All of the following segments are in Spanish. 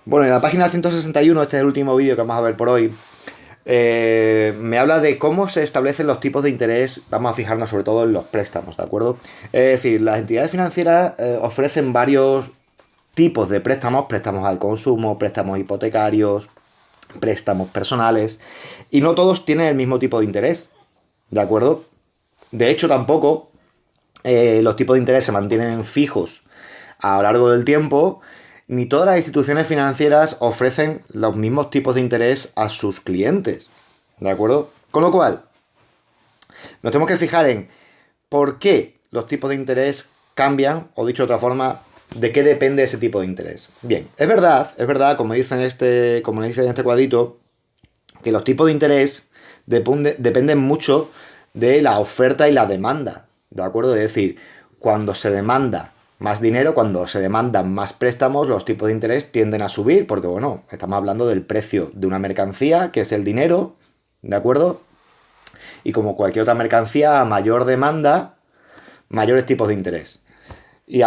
Bueno, en la página 161, este es el último vídeo que vamos a ver por hoy, me habla de cómo se establecen los tipos de interés. Vamos a fijarnos sobre todo en los préstamos, ¿de acuerdo? Es decir, las entidades financieras ofrecen varios tipos de préstamos: préstamos al consumo, préstamos hipotecarios, préstamos personales, y no todos tienen el mismo tipo de interés, ¿de acuerdo? De hecho, tampoco los tipos de interés se mantienen fijos a lo largo del tiempo, ni todas las instituciones financieras ofrecen los mismos tipos de interés a sus clientes, ¿de acuerdo? Con lo cual, nos tenemos que fijar en por qué los tipos de interés cambian, o dicho de otra forma, de qué depende ese tipo de interés. Bien, es verdad, como dice en este cuadrito, que los tipos de interés dependen mucho de la oferta y la demanda, ¿de acuerdo? Es decir, cuando se demanda más dinero, cuando se demandan más préstamos, los tipos de interés tienden a subir, porque bueno, estamos hablando del precio de una mercancía, que es el dinero, ¿de acuerdo? Y como cualquier otra mercancía, a mayor demanda, mayores tipos de interés. Y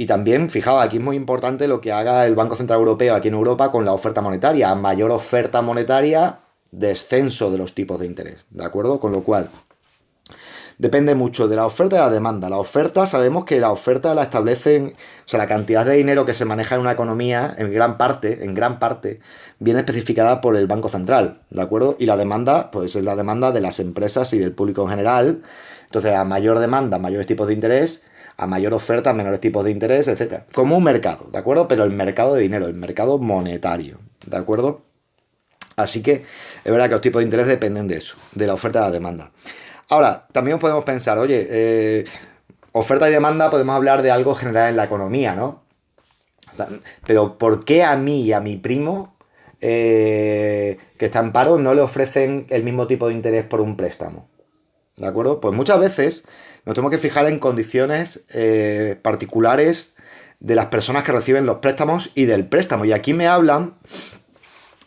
también, fijaos, aquí es muy importante lo que haga el Banco Central Europeo aquí en Europa con la oferta monetaria. A mayor oferta monetaria, descenso de los tipos de interés, ¿de acuerdo? Con lo cual, depende mucho de la oferta y de la demanda. La oferta, sabemos que la oferta la establecen, o sea, la cantidad de dinero que se maneja en una economía, en gran parte, viene especificada por el Banco Central, ¿de acuerdo? Y la demanda, pues es la demanda de las empresas y del público en general. Entonces, a mayor demanda, mayores tipos de interés; a mayor oferta, menores tipos de interés, etcétera. Como un mercado, ¿de acuerdo? Pero el mercado de dinero, el mercado monetario, ¿de acuerdo? Así que es verdad que los tipos de interés dependen de eso, de la oferta y la demanda. Ahora, también podemos pensar, oye, oferta y demanda, podemos hablar de algo general en la economía, ¿no? Pero ¿por qué a mí y a mi primo, que está en paro, no le ofrecen el mismo tipo de interés por un préstamo? ¿De acuerdo? Pues muchas veces nos tenemos que fijar en condiciones particulares de las personas que reciben los préstamos y del préstamo. Y aquí me hablan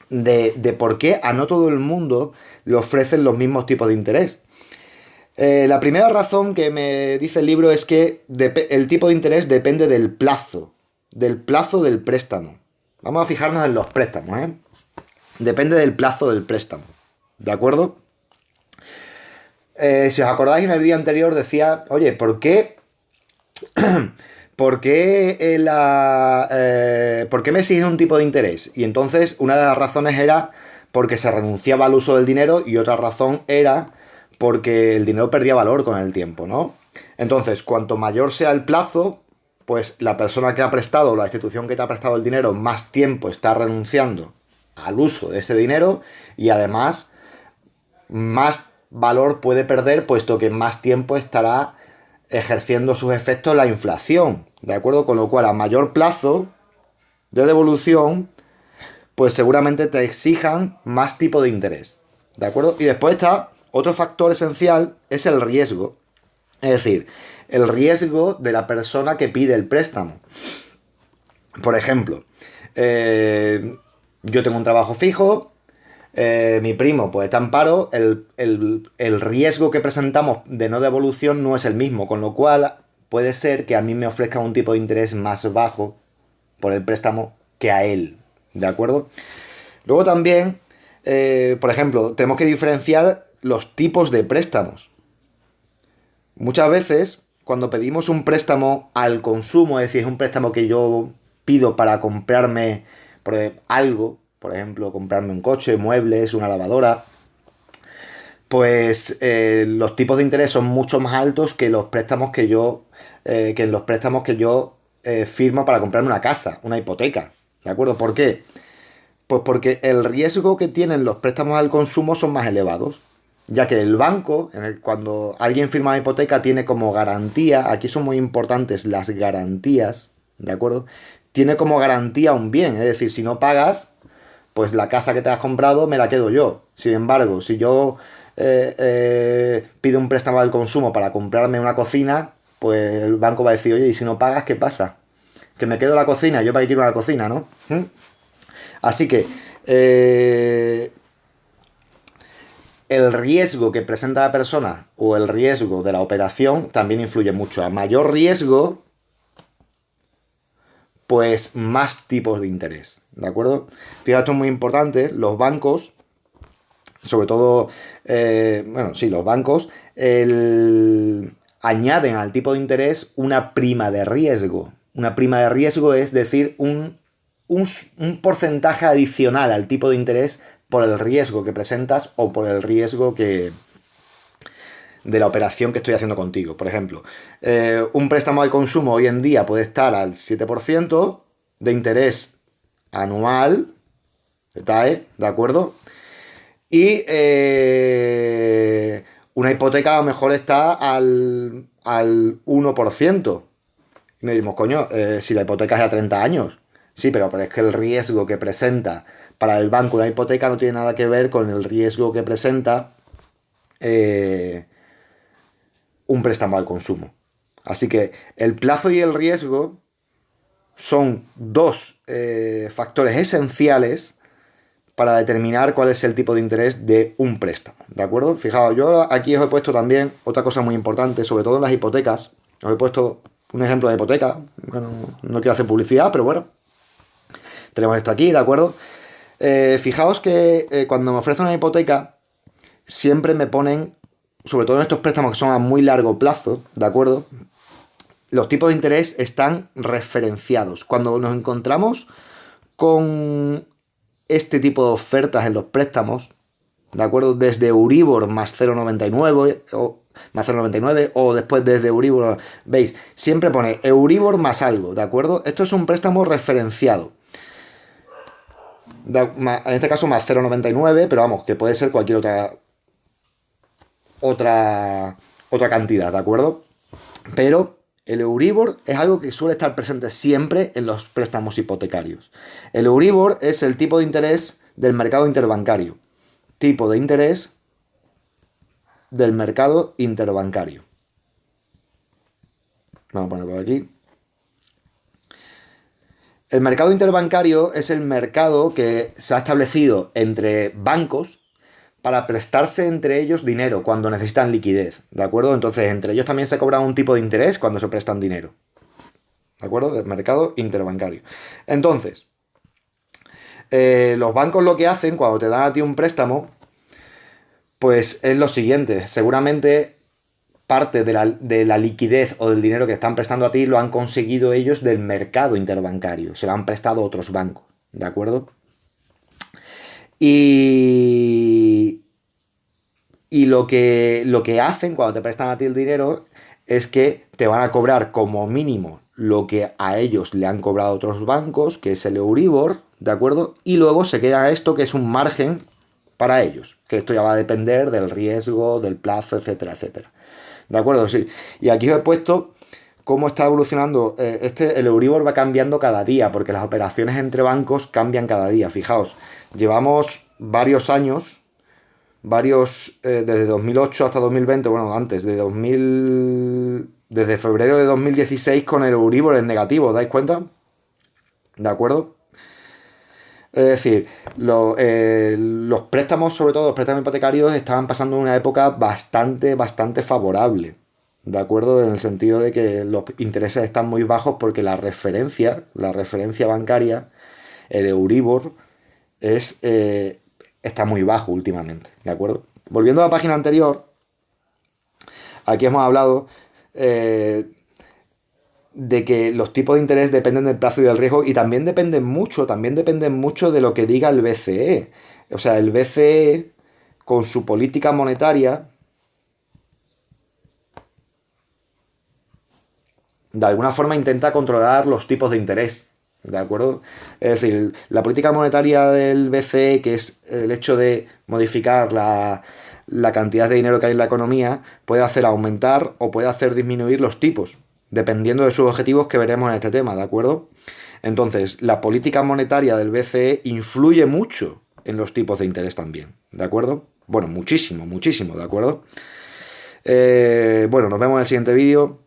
de por qué a no todo el mundo le ofrecen los mismos tipos de interés. La primera razón que me dice el libro es que el tipo de interés depende del plazo del préstamo. Vamos a fijarnos en los préstamos, ¿eh? Depende del plazo del préstamo, ¿de acuerdo? Si os acordáis, en el día anterior decía, oye, ¿por qué me exigen un tipo de interés? Y entonces una de las razones era porque se renunciaba al uso del dinero, y otra razón era porque el dinero perdía valor con el tiempo, ¿no? Entonces, cuanto mayor sea el plazo, pues la persona que ha prestado, la institución que te ha prestado el dinero, más tiempo está renunciando al uso de ese dinero, y además más valor puede perder, puesto que más tiempo estará ejerciendo sus efectos la inflación, ¿de acuerdo? Con lo cual, a mayor plazo de devolución, pues seguramente te exijan más tipo de interés, ¿de acuerdo? Y después está otro factor esencial, es el riesgo. Es decir, el riesgo de la persona que pide el préstamo. Por ejemplo, yo tengo un trabajo fijo, mi primo pues está en paro, el riesgo que presentamos de no devolución no es el mismo, con lo cual puede ser que a mí me ofrezcan un tipo de interés más bajo por el préstamo que a él, ¿de acuerdo? Luego también, por ejemplo, tenemos que diferenciar los tipos de préstamos. Muchas veces, cuando pedimos un préstamo al consumo, es decir, es un préstamo que yo pido para comprarme algo, por ejemplo, comprarme un coche, muebles, una lavadora, pues los tipos de interés son mucho más altos que los préstamos que en los préstamos que yo firmo para comprarme una casa, una hipoteca. ¿De acuerdo? ¿Por qué? Pues porque el riesgo que tienen los préstamos al consumo son más elevados, ya que el banco, cuando alguien firma una hipoteca, tiene como garantía, aquí son muy importantes las garantías, ¿de acuerdo? Tiene como garantía un bien, es decir, si no pagas, pues la casa que te has comprado me la quedo yo. Sin embargo, si yo pido un préstamo al consumo para comprarme una cocina, pues el banco va a decir, oye, y si no pagas, ¿qué pasa? Que me quedo la cocina, yo para qué quiero una cocina, ¿no? ¿Mm? Así que el riesgo que presenta la persona o el riesgo de la operación también influye mucho. A mayor riesgo, pues más tipos de interés, ¿de acuerdo? Fíjate, esto es muy importante, los bancos, sobre todo, los bancos, añaden al tipo de interés una prima de riesgo. Una prima de riesgo es decir, un porcentaje adicional al tipo de interés por el riesgo que presentas o por el riesgo de la operación que estoy haciendo contigo. Por ejemplo, un préstamo al consumo hoy en día puede estar al 7% de interés anual, ¿de acuerdo? Y una hipoteca a lo mejor está al 1%. Y me decimos, coño, si la hipoteca es a 30 años. Sí, pero es que el riesgo que presenta para el banco una hipoteca no tiene nada que ver con el riesgo que presenta un préstamo al consumo. Así que el plazo y el riesgo son dos factores esenciales para determinar cuál es el tipo de interés de un préstamo, ¿de acuerdo? Fijaos, yo aquí os he puesto también otra cosa muy importante, sobre todo en las hipotecas. Os he puesto un ejemplo de hipoteca. Bueno, no quiero hacer publicidad, pero bueno, tenemos esto aquí, ¿de acuerdo? Fijaos que cuando me ofrecen una hipoteca, siempre me ponen, sobre todo en estos préstamos que son a muy largo plazo, ¿de acuerdo? Los tipos de interés están referenciados. Cuando nos encontramos con este tipo de ofertas en los préstamos, ¿de acuerdo? Desde Euribor más 0,99 o después desde Euribor, veis, siempre pone Euribor más algo, ¿de acuerdo? Esto es un préstamo referenciado. En este caso más 0,99, pero vamos, que puede ser cualquier otra cantidad, ¿de acuerdo? Pero el Euribor es algo que suele estar presente siempre en los préstamos hipotecarios. El Euribor es el tipo de interés del mercado interbancario. Tipo de interés del mercado interbancario. Vamos a ponerlo por aquí. El mercado interbancario es el mercado que se ha establecido entre bancos para prestarse entre ellos dinero cuando necesitan liquidez, ¿de acuerdo? Entonces, entre ellos también se cobra un tipo de interés cuando se prestan dinero, ¿de acuerdo? El mercado interbancario. Entonces, los bancos lo que hacen cuando te dan a ti un préstamo, pues es lo siguiente, seguramente parte de la liquidez o del dinero que están prestando a ti lo han conseguido ellos del mercado interbancario, se lo han prestado otros bancos, ¿de acuerdo? Y lo que hacen cuando te prestan a ti el dinero es que te van a cobrar como mínimo lo que a ellos le han cobrado otros bancos, que es el Euribor, ¿de acuerdo? Y luego se queda esto que es un margen para ellos, que esto ya va a depender del riesgo, del plazo, etcétera, etcétera. ¿De acuerdo? Sí. Y aquí os he puesto cómo está evolucionando. El Euribor va cambiando cada día, porque las operaciones entre bancos cambian cada día. Fijaos, llevamos varios años, desde 2008 hasta 2020, bueno, antes, desde febrero de 2016 con el Euribor en negativo, ¿os dais cuenta? ¿De acuerdo? Es decir, los préstamos, sobre todo los préstamos hipotecarios, estaban pasando una época bastante favorable. ¿De acuerdo? En el sentido de que los intereses están muy bajos porque la referencia bancaria, el Euribor, está muy bajo últimamente. ¿De acuerdo? Volviendo a la página anterior, aquí hemos hablado de que los tipos de interés dependen del plazo y del riesgo y también dependen mucho de lo que diga el BCE. O sea, el BCE con su política monetaria de alguna forma intenta controlar los tipos de interés, ¿de acuerdo? Es decir, la política monetaria del BCE, que es el hecho de modificar la cantidad de dinero que hay en la economía, puede hacer aumentar o puede hacer disminuir los tipos, dependiendo de sus objetivos que veremos en este tema, ¿de acuerdo? Entonces, la política monetaria del BCE influye mucho en los tipos de interés también, ¿de acuerdo? Bueno, muchísimo, ¿de acuerdo? Bueno, nos vemos en el siguiente vídeo.